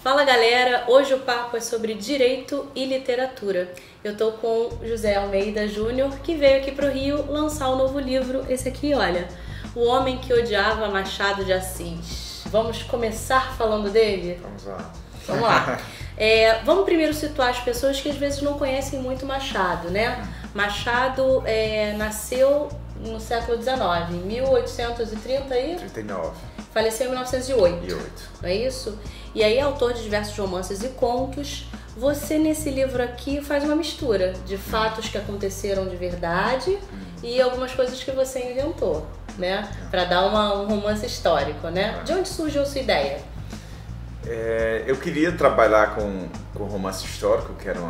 Fala galera, hoje o papo é sobre direito e literatura. Eu tô com José Almeida Júnior, que veio aqui pro Rio lançar um novo livro, esse aqui, olha, O Homem que Odiava Machado de Assis. Vamos começar falando dele? Vamos lá. Vamos lá. Vamos primeiro situar as pessoas que às vezes não conhecem muito Machado, né? Machado nasceu no século XIX, em 1839. Faleceu em 1908. Não é isso? E aí é autor de diversos romances e contos. Você, nesse livro aqui, faz uma mistura de fatos que aconteceram de verdade e algumas coisas que você inventou, né? Para dar um romance histórico, né? De onde surgiu a sua ideia? Eu queria trabalhar com romance histórico, que era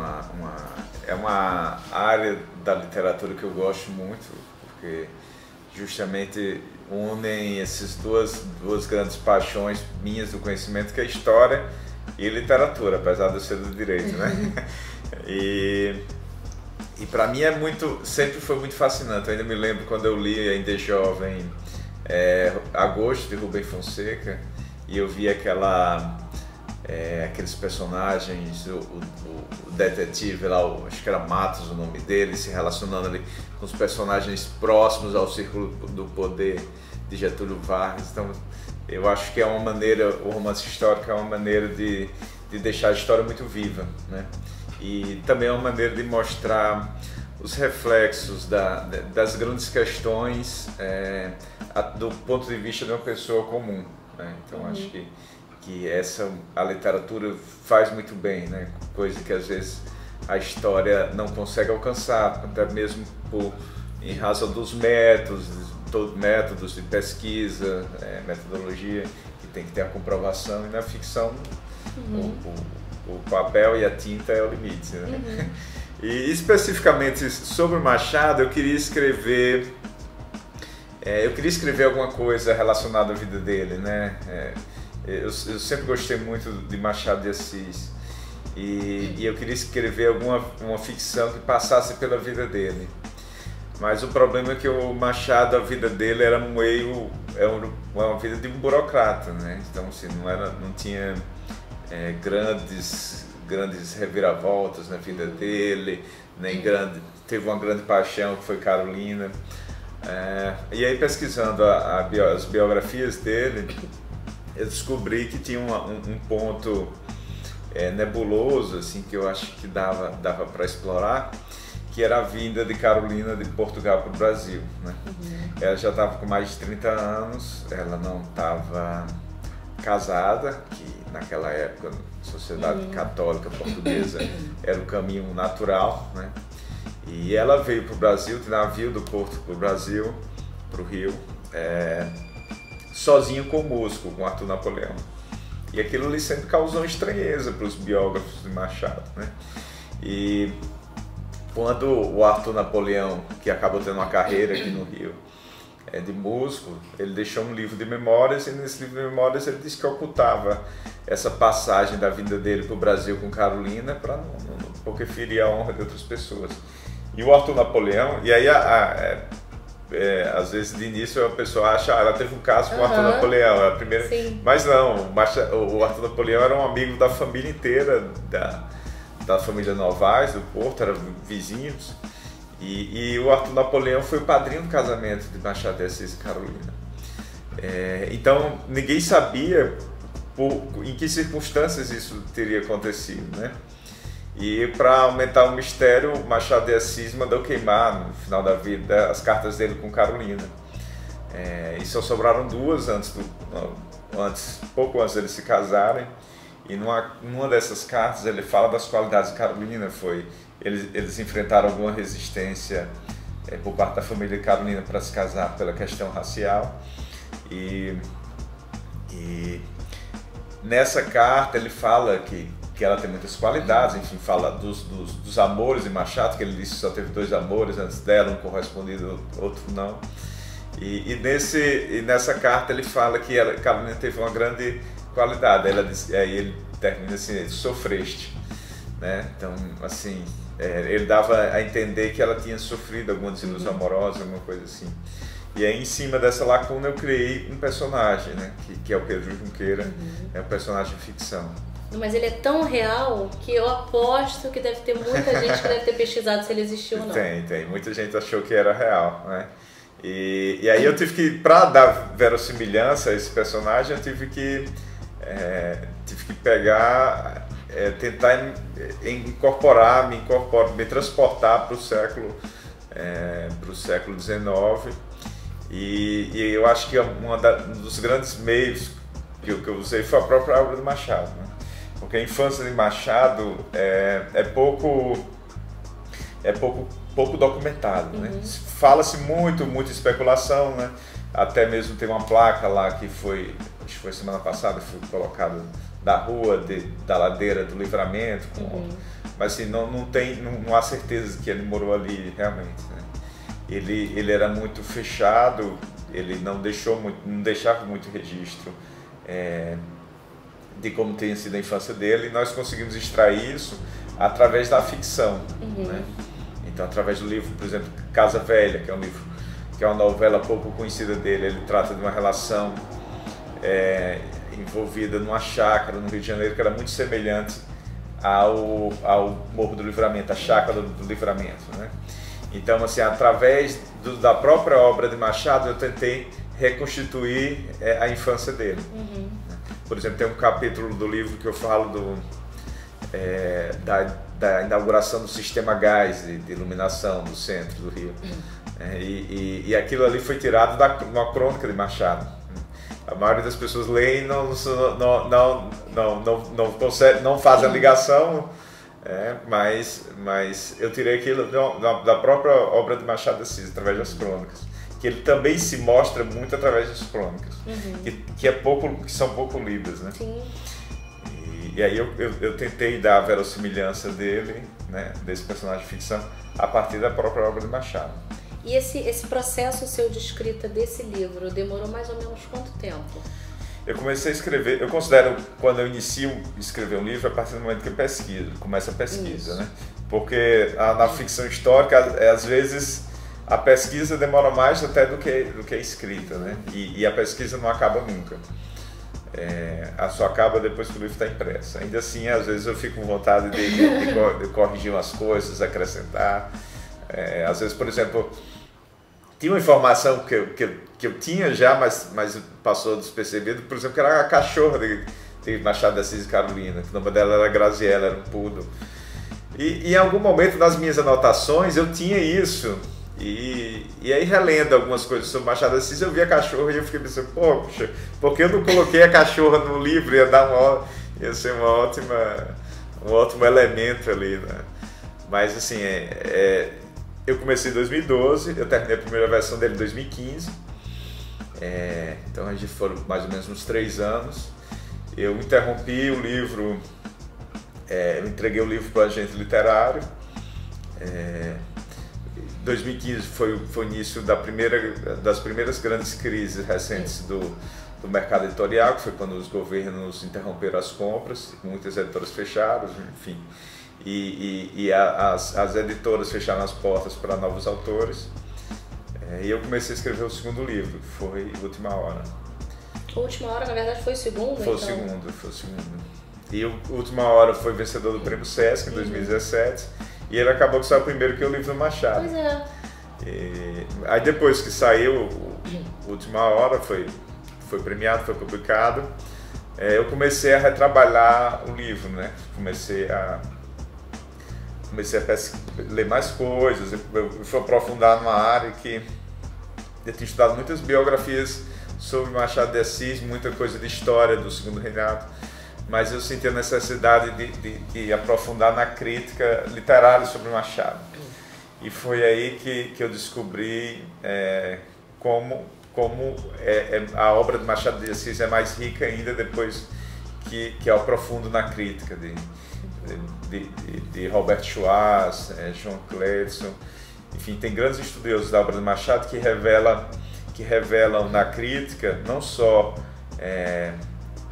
uma área da literatura que eu gosto muito, porque justamente unem essas duas grandes paixões minhas do conhecimento, que é história e literatura, apesar de eu ser do direito, né? E para mim sempre foi muito fascinante. Eu ainda me lembro quando eu li ainda jovem Agosto, de Rubem Fonseca, e eu vi aqueles personagens, o detetive lá, acho que era Matos o nome dele, se relacionando ali com os personagens próximos ao círculo do poder de Getúlio Vargas. Então eu acho que o romance histórico é uma maneira de deixar a história muito viva, né? E também é uma maneira de mostrar os reflexos das grandes questões do ponto de vista de uma pessoa comum, né? Então acho que a literatura faz muito bem, né? Coisa que às vezes a história não consegue alcançar, até mesmo em razão dos métodos de pesquisa, metodologia, que tem que ter a comprovação, e na ficção o papel e a tinta é o limite, né? E especificamente sobre Machado, eu queria escrever alguma coisa relacionada à vida dele, né? Eu sempre gostei muito de Machado de Assis e eu queria escrever uma ficção que passasse pela vida dele. Mas o problema é que o Machado, a vida dele era uma vida de um burocrata, né? Então assim, não tinha grandes reviravoltas na vida dele, teve uma grande paixão que foi Carolina. E aí, pesquisando as biografias dele, eu descobri que tinha um ponto nebuloso, assim, que eu acho que dava para explorar, que era a vinda de Carolina de Portugal para o Brasil, né? Ela já estava com mais de 30 anos, ela não estava casada, que naquela época, na sociedade católica portuguesa, era o caminho natural, né? E ela veio para o Brasil, de navio do Porto para o Brasil, para o Rio, sozinho com o músico, com Arthur Napoleão. E aquilo ali sempre causou estranheza para os biógrafos de Machado, né? E quando o Arthur Napoleão, que acabou tendo uma carreira aqui no Rio, de músico, ele deixou um livro de memórias, e nesse livro de memórias ele disse que ocultava essa passagem da vinda dele para o Brasil com Carolina, porque feria a honra de outras pessoas. E o Arthur Napoleão, e aí às vezes de início a pessoa acha, ela teve um caso com o Arthur Napoleão, é a primeira. Sim. Mas não, o Arthur Napoleão era um amigo da família inteira, da família Novaes, do Porto, eram vizinhos, e o Arthur Napoleão foi o padrinho do casamento de Machado de Assis e Carolina. Então ninguém sabia em que circunstâncias isso teria acontecido, né? E para aumentar o mistério, Machado de Assis mandou queimar, no final da vida, as cartas dele com Carolina. E só sobraram duas pouco antes deles se casarem. E numa dessas cartas ele fala das qualidades de Carolina. Eles enfrentaram alguma resistência por parte da família de Carolina para se casar pela questão racial. E nessa carta ele fala que ela tem muitas qualidades, enfim, fala dos amores de Machado, que ele disse que só teve 2 amores antes dela, um correspondido, outro não. E nessa carta ele fala que Carolina teve uma grande qualidade. Aí ele termina assim: sofreste, né? Então, assim, ele dava a entender que ela tinha sofrido alguma desilusão amorosa, alguma coisa assim. E aí, em cima dessa lacuna, eu criei um personagem, né? Que é o Pedro Junqueira, é um personagem de ficção. Mas ele é tão real que eu aposto que deve ter muita gente que deve ter pesquisado se ele existiu ou não. Tem. Muita gente achou que era real, né? E aí eu tive que, para dar verossimilhança a esse personagem, eu tive que pegar, tentar me transportar para o século XIX. E eu acho que um dos grandes meios que eu usei foi a própria obra do Machado, né? Porque a infância de Machado é pouco documentado, né? Fala-se muita especulação, né? Até mesmo tem uma placa lá que foi, acho que foi semana passada, foi colocada da rua, da ladeira do Livramento, mas assim, não há certeza que ele morou ali realmente, né? Ele era muito fechado, ele não deixava muito registro de como tinha sido a infância dele, e nós conseguimos extrair isso através da ficção, né? Então, através do livro, por exemplo, Casa Velha, que é uma novela pouco conhecida dele, ele trata de uma relação envolvida numa chácara no Rio de Janeiro que era muito semelhante ao Morro do Livramento, a chácara do Livramento, né? Então, assim, através da própria obra de Machado, eu tentei reconstituir a infância dele. Por exemplo, tem um capítulo do livro que eu falo da inauguração do sistema gás de iluminação do centro do Rio. E aquilo ali foi tirado de uma crônica de Machado. A maioria das pessoas leem e não faz a ligação, mas eu tirei aquilo da própria obra de Machado de Assis, através das crônicas. Que ele também se mostra muito através das crônicas, que são pouco lidas, né? Sim. E aí eu tentei dar a verossimilhança dele, né, desse personagem de ficção, a partir da própria obra de Machado. E esse processo seu de escrita desse livro demorou mais ou menos quanto tempo? Eu comecei a escrever, eu considero, quando eu inicio a escrever um livro, a partir do momento que eu começo a pesquisa, né? Porque na ficção histórica, às vezes, a pesquisa demora mais até do que a escrita, né? E a pesquisa não acaba nunca. Só acaba depois que o livro está impresso. Ainda assim, às vezes eu fico com vontade de corrigir umas coisas, acrescentar. Às vezes, por exemplo, tinha uma informação que eu tinha já, mas passou despercebido, por exemplo, que era a cachorra de Machado de Assis e Carolina, que o nome dela era Graziella, era um poodle. E em algum momento nas minhas anotações eu tinha isso. E aí, relendo algumas coisas sobre Machado de Assis, eu vi a cachorra e eu fiquei pensando, poxa, por que eu não coloquei a cachorra no livro? Ia ser um ótimo elemento ali, né? Mas assim, eu comecei em 2012, eu terminei a primeira versão dele em 2015, então a gente foram mais ou menos uns 3 anos. Eu interrompi o livro, eu entreguei o livro para o agente literário. 2015 foi o início das primeiras grandes crises recentes do mercado editorial, que foi quando os governos interromperam as compras, muitas editoras fecharam, enfim, e as editoras fecharam as portas para novos autores. E eu comecei a escrever o segundo livro, que foi Última Hora. A Última Hora, na verdade, foi o segundo? Foi o segundo. E o Última Hora foi vencedor do Prêmio Sesc em 2017. E ele acabou que saiu primeiro que o livro do Machado. Pois é. Aí depois que saiu Última Hora, foi premiado, foi publicado, eu comecei a retrabalhar o livro, né? Comecei a ler mais coisas, eu fui aprofundar numa área que eu tinha estudado muitas biografias sobre Machado de Assis, muita coisa de história do Segundo Reinado, mas eu senti a necessidade de aprofundar na crítica literária sobre Machado. E foi aí que eu descobri como a obra de Machado de Assis é mais rica ainda depois que eu aprofundo na crítica de Robert Schwartz, João Cledson. Enfim, tem grandes estudiosos da obra de Machado que revelam na crítica não só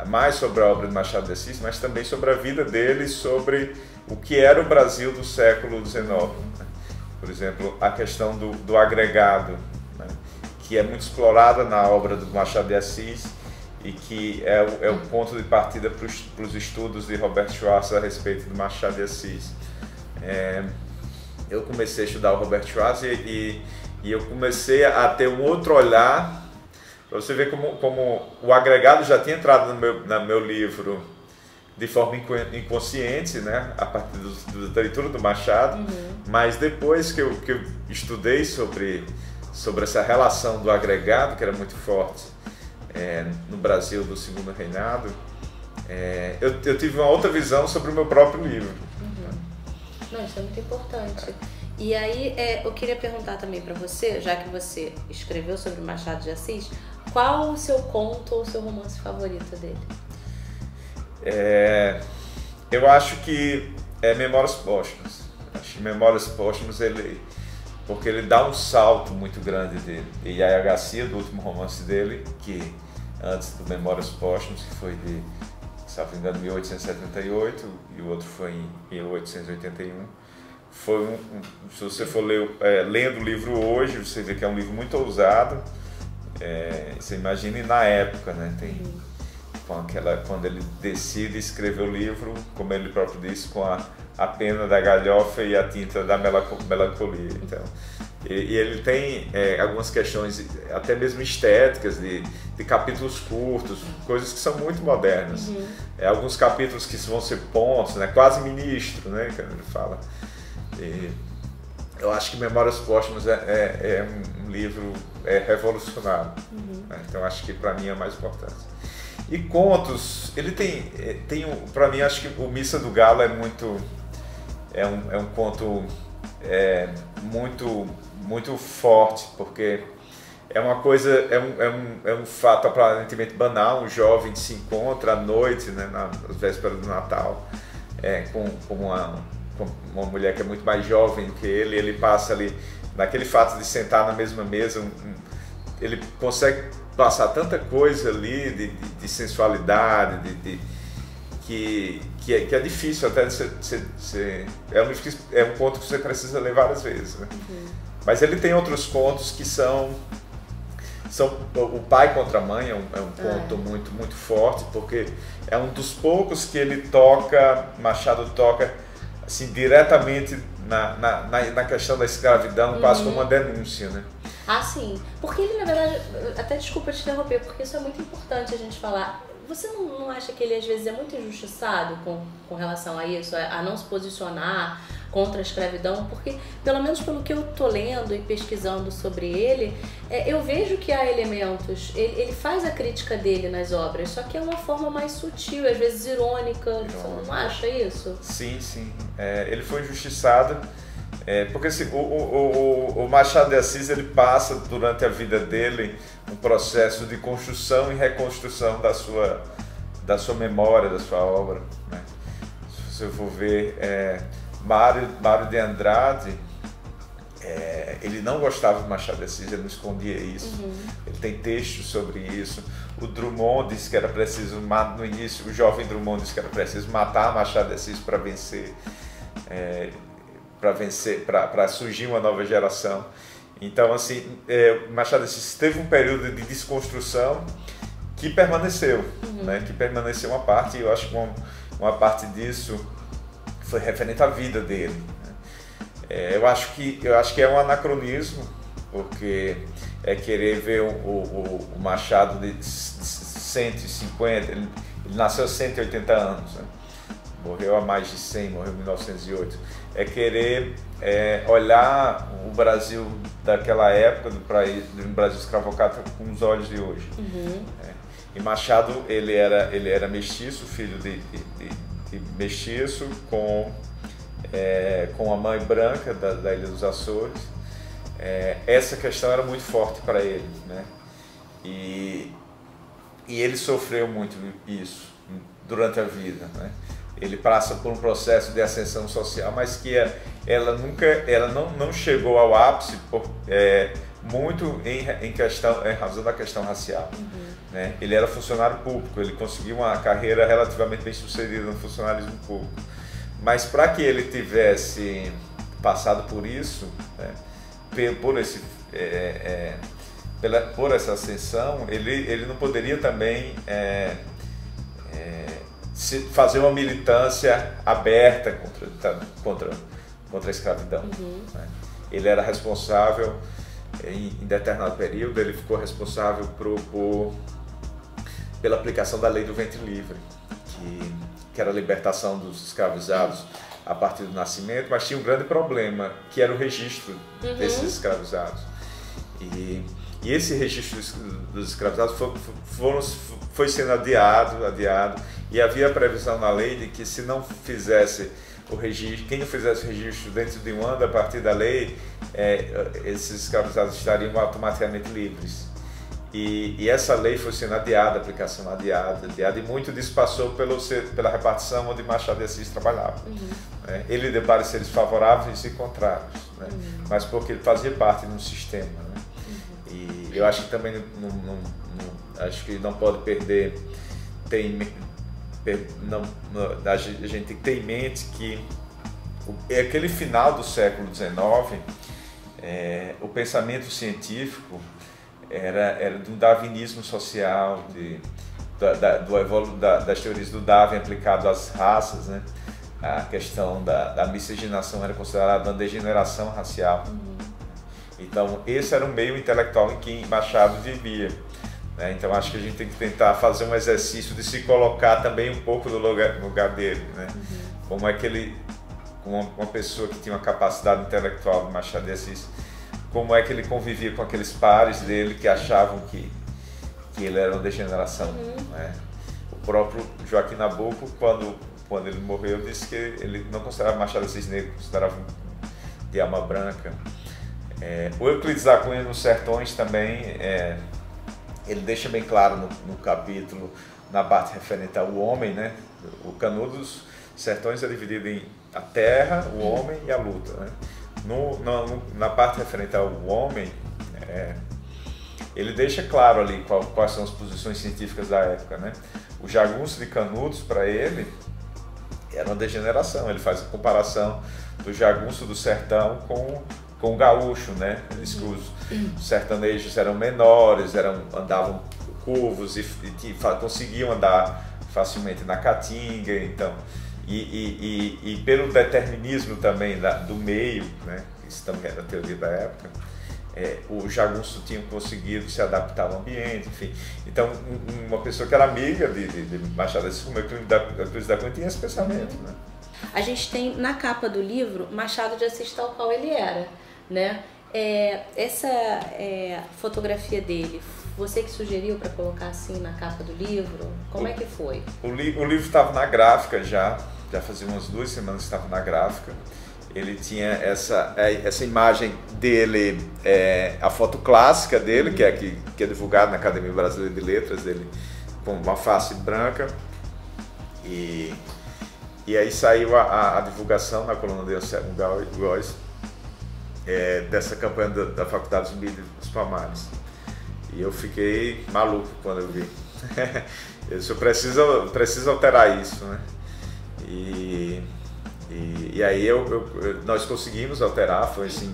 mais sobre a obra de Machado de Assis, mas também sobre a vida dele, sobre o que era o Brasil do século XIX. Por exemplo, a questão do agregado, né, que é muito explorada na obra do Machado de Assis e que é o ponto de partida para os estudos de Robert Schwartz a respeito do Machado de Assis. Eu comecei a estudar o Robert Schwartz e eu comecei a ter um outro olhar, para você ver como o agregado já tinha entrado no meu livro de forma inconsciente, né, a partir da leitura do Machado, mas depois que eu estudei sobre essa relação do agregado, que era muito forte no Brasil do Segundo Reinado, eu tive uma outra visão sobre o meu próprio livro. Não, isso é muito importante. E aí, eu queria perguntar também para você, já que você escreveu sobre o Machado de Assis, qual o seu conto ou o seu romance favorito dele? Eu acho que é Memórias Póstumas. Acho que Memórias Póstumas, porque ele dá um salto muito grande de Yaya Garcia, do último romance dele, que antes do Memórias Póstumas, que foi de, se não me engano, 1878, e o outro foi em 1881. Se você for lendo o livro hoje, você vê que é um livro muito ousado. Você imagine na época, né? Quando ele decide escrever o livro, como ele próprio disse, com a pena da galhofa e a tinta da melancolia. Então, e ele tem algumas questões, até mesmo estéticas, de capítulos curtos, coisas que são muito modernas. Alguns capítulos que vão ser pontos, né? Quase ministro, né? Que ele fala. E eu acho que Memórias Póstumas é um livro revolucionário. Né? Então acho que para mim é o mais importante. E contos, ele tem para mim, acho que o Missa do Galo é um conto muito forte, porque é uma coisa, é um fato aparentemente banal. Um jovem se encontra à noite, né, nas vésperas do Natal, com uma mulher que é muito mais jovem do que ele passa ali, naquele fato de sentar na mesma mesa, ele consegue passar tanta coisa ali de sensualidade, que é difícil até é um conto que você precisa ler várias vezes, né? Mas ele tem outros contos que são O Pai contra a Mãe, é um conto muito, muito forte, porque é um dos poucos que Machado toca assim, diretamente na questão da escravidão, quase como uma denúncia, né? Ah, sim. Porque ele, na verdade, até desculpa te interromper, porque isso é muito importante a gente falar. Você não acha que ele, às vezes, é muito injustiçado com relação a isso, a não se posicionar contra a escravidão? Porque, pelo menos pelo que eu tô lendo e pesquisando sobre ele, eu vejo que há elementos, ele faz a crítica dele nas obras, só que é uma forma mais sutil, às vezes irônica. Você não acha isso? Sim, sim. Ele foi injustiçado, porque assim, o Machado de Assis, ele passa durante a vida dele um processo de construção e reconstrução da sua memória, da sua obra, né? Se você for ver, Mário de Andrade, ele não gostava de Machado de Assis, ele não escondia isso. Ele tem textos sobre isso. O Drummond disse que era preciso, no início, o jovem Drummond disse que era preciso matar Machado de Assis para para surgir uma nova geração. Então, assim, Machado de Assis teve um período de desconstrução que permaneceu, né? Que permaneceu uma parte, e eu acho que uma parte disso foi referente à vida dele, né? Eu acho que é um anacronismo, porque querer ver o Machado de 150, ele nasceu há 180 anos, né? Morreu há mais de 100, morreu em 1908. Querer olhar o Brasil daquela época, do Brasil escravocrata, com os olhos de hoje. E Machado, ele era mestiço, filho de mestiço, com a mãe branca da Ilha dos Açores. Essa questão era muito forte para ele, né? E ele sofreu muito isso durante a vida, né? Ele passa por um processo de ascensão social, mas que ela não chegou ao ápice muito em razão da questão racial. Né? Ele era funcionário público, ele conseguiu uma carreira relativamente bem sucedida no funcionalismo público, mas para que ele tivesse passado por isso, né, por essa ascensão, ele não poderia também fazer uma militância aberta contra a escravidão. Né? Ele era responsável, em determinado período, ele ficou responsável pela aplicação da lei do ventre livre, que era a libertação dos escravizados a partir do nascimento, mas tinha um grande problema, que era o registro desses escravizados. E esse registro dos escravizados foi sendo adiado, e havia a previsão na lei de que se não fizesse o registro, quem não fizesse o registro dentro de um ano a partir da lei, esses escravizados estariam automaticamente livres. E essa lei foi sendo adiada, a aplicação adiada, e muito disso passou pela repartição onde Machado de Assis trabalhava. Ele deu pareceres favoráveis e contrários, né? Mas porque ele fazia parte de um sistema. Né? E eu acho que também acho que não pode perder, a gente tem que ter em mente que aquele final do século XIX, o pensamento científico era do darwinismo social, das teorias do Darwin aplicado às raças, né? A questão da miscigenação era considerada uma degeneração racial. Então esse era o meio intelectual em que Machado vivia, né? Então acho que a gente tem que tentar fazer um exercício de se colocar também um pouco no lugar dele, né? Como é que ele, como uma pessoa que tinha uma capacidade intelectual de Machado de Assis, como é que ele convivia com aqueles pares dele que achavam que ele era uma degeneração. Né? O próprio Joaquim Nabuco, quando ele morreu, disse que ele não considerava Machado de Assis negro, considerava de alma branca. O Euclides da Cunha nos Sertões também, ele deixa bem claro no capítulo, na parte referente ao homem, né? O Canudo dos Sertões é dividido em a terra, o homem e a luta. Né? Na parte referente ao homem, ele deixa claro ali quais são as posições científicas da época. Né? O jagunço de Canudos, para ele, era uma degeneração. Ele faz a comparação do jagunço do sertão com o gaúcho. Né? Ele diz que os sertanejos eram menores, andavam curvos e conseguiam andar facilmente na caatinga. Então, e pelo determinismo também do meio, né? Isso também era a teoria da época, o jagunço tinha conseguido se adaptar ao ambiente, enfim. Então, uma pessoa que era amiga de Machado de Assis, como Euclides da Cunha, tinha esse pensamento. Né? A gente tem na capa do livro Machado de Assis tal qual ele era, né? Essa fotografia dele, você que sugeriu para colocar assim na capa do livro, como é que foi? O livro estava na gráfica já fazia umas 2 semanas que estava na gráfica. Ele tinha essa imagem dele, a foto clássica dele, que é divulgada na Academia Brasileira de Letras, dele com uma face branca. E aí saiu a divulgação na coluna de Anselmo Góes, dessa campanha da Faculdade Zumbi dos Palmares. E eu fiquei maluco quando eu vi. Eu só preciso alterar isso, né? E aí nós conseguimos alterar, foi assim,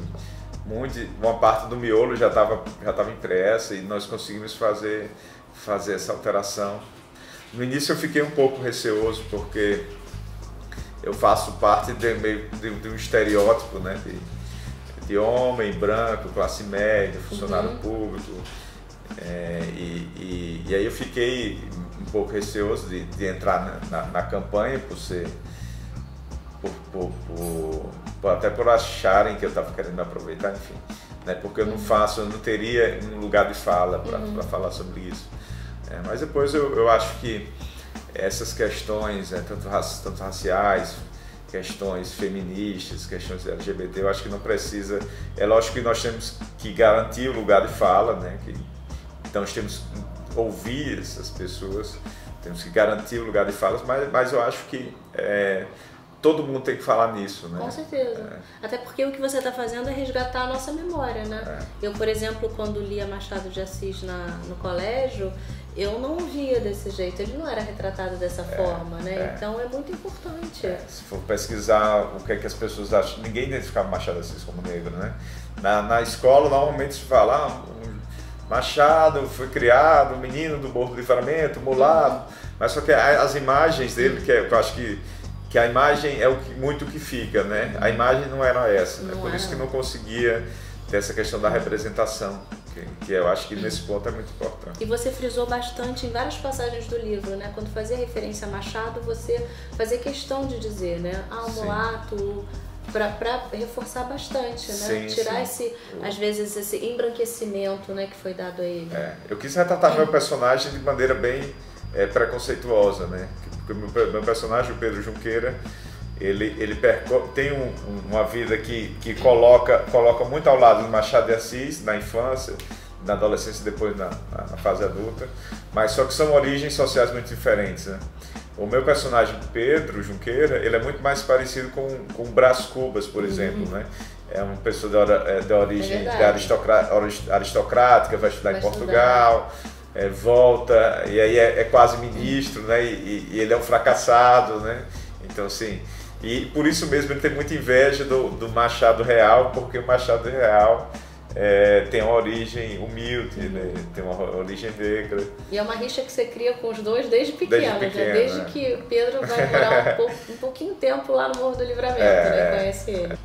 uma parte do miolo já estava impressa e nós conseguimos fazer essa alteração. No início eu fiquei um pouco receoso porque eu faço parte de um estereótipo, né, de homem branco, classe média, funcionário público. E aí eu fiquei um pouco receoso de entrar na campanha até por acharem que eu estava querendo me aproveitar, enfim, né? Porque eu não teria um lugar de fala para falar sobre isso. Mas depois eu acho que essas questões, tanto raciais, questões feministas, questões LGBT, eu acho que não precisa. É lógico que nós temos que garantir o lugar de fala, né? Então nós temos que ouvir essas pessoas, temos que garantir o lugar de fala, mas eu acho que todo mundo tem que falar nisso, né? Com certeza. Até porque o que você está fazendo é resgatar a nossa memória, né? Eu, por exemplo, quando lia Machado de Assis no colégio, eu não via desse jeito, ele não era retratado dessa forma, né? Então é muito importante. Se for pesquisar o que é que as pessoas acham, ninguém identificava Machado de Assis como negro, né? Na escola, normalmente se fala Machado foi criado, o menino do Morro do Livramento, mulato, mas só que as imagens dele, que eu acho que a imagem é muito o que fica, né? A imagem não era essa, é por isso que não conseguia ter essa questão da representação, que eu acho que nesse ponto é muito importante. E você frisou bastante em várias passagens do livro, né? Quando fazia referência a Machado, você fazia questão de dizer, né? O mulato, para reforçar bastante, né? Sim, tirar sim. às vezes, esse embranquecimento, né, que foi dado a ele. Eu quis retratar meu personagem de maneira bem preconceituosa, né? Porque meu personagem, o Pedro Junqueira, ele tem uma vida que coloca muito ao lado do Machado de Assis, na infância, na adolescência e depois na fase adulta, mas só que são origens sociais muito diferentes, né? O meu personagem, Pedro Junqueira, ele é muito mais parecido com o Brás Cubas, por exemplo, né? É uma pessoa de origem aristocrática, vai estudar em Portugal, volta, e aí é quase ministro, né? E ele é um fracassado, né? Então, assim, e por isso mesmo ele tem muita inveja do Machado Real, porque o Machado Real tem uma origem humilde, né? Tem uma origem negra. E é uma rixa que você cria com os dois desde pequeno, desde que o Pedro vai morar um pouquinho tempo lá no Morro do Livramento, né? Conhece ele.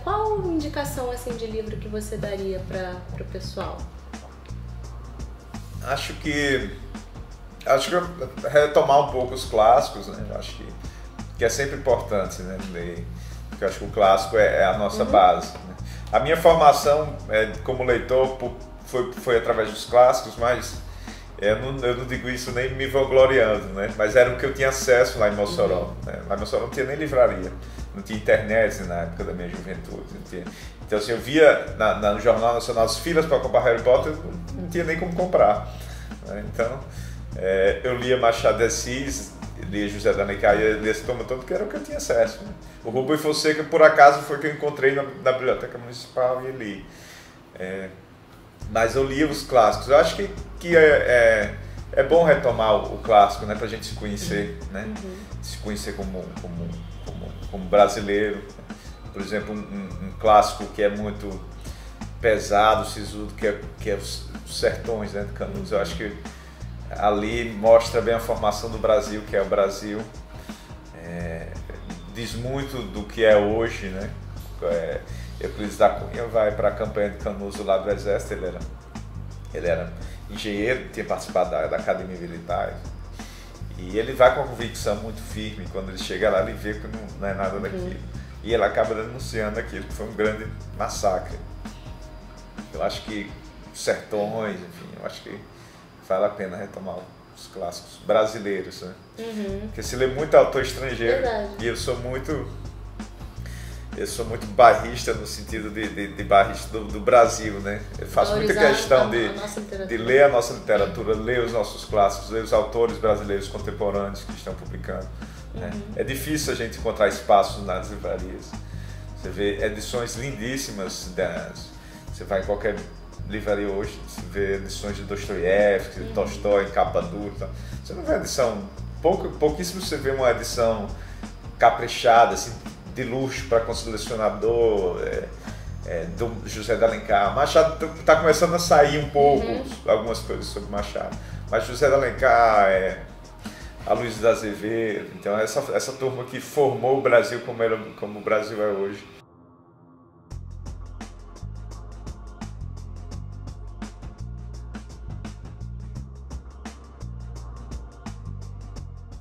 Qual indicação assim, de livro que você daria para o pessoal? Acho que retomar um pouco os clássicos, né? Acho que é sempre importante, né? Porque eu acho que o clássico é a nossa base, né? A minha formação como leitor foi através dos clássicos, mas eu não digo isso nem me vangloriando, né? Mas era o que eu tinha acesso lá em Mossoró, né? Lá em Mossoró não tinha nem livraria, não tinha internet na época da minha juventude, não tinha. Então, assim, eu via no Jornal Nacional as filas para comprar Harry Potter, não tinha nem como comprar, né? Então, eu lia Machado de Assis, lia José de Alencar, lia esse tomo todo, que era o que eu tinha acesso, né? O Rubem Fonseca, por acaso, foi que eu encontrei na Biblioteca Municipal e li. Mas eu li os clássicos. Eu acho que é bom retomar o clássico, né, para a gente se conhecer, né? Se conhecer como brasileiro. Por exemplo, um clássico que é muito pesado, sisudo, que é os Sertões, né, de Canudos. Eu acho que ali mostra bem a formação do Brasil, que é o Brasil. Diz muito do que é hoje, né? Euclides da Cunha vai para a campanha de Canudos lá do Exército, ele era engenheiro, tinha participado da Academia Militar, e ele vai com uma convicção muito firme. Quando ele chega lá, ele vê que não é nada daquilo, e ele acaba denunciando aquilo, que foi um grande massacre. Eu acho que Sertões, enfim, eu acho que vale a pena retomar os clássicos brasileiros, né? Porque se lê muito autor estrangeiro. Verdade. E eu sou muito bairrista no sentido de bairrista do Brasil, né? Eu faço muita questão de ler a nossa literatura, ler os nossos clássicos, ler os autores brasileiros contemporâneos que estão publicando, né? É difícil a gente encontrar espaços nas livrarias. Você vê edições lindíssimas, você vai em qualquer livraria hoje, você vê edições de Dostoiévski, de Tolstói em capa dura, tá? Você não vê edição, pouquíssimo você vê uma edição caprichada, assim, de luxo para colecionador, do José de Alencar. Machado está começando a sair um pouco, algumas coisas sobre Machado, mas José de Alencar, a Luiz de Azevedo, então essa turma que formou o Brasil como o Brasil é hoje.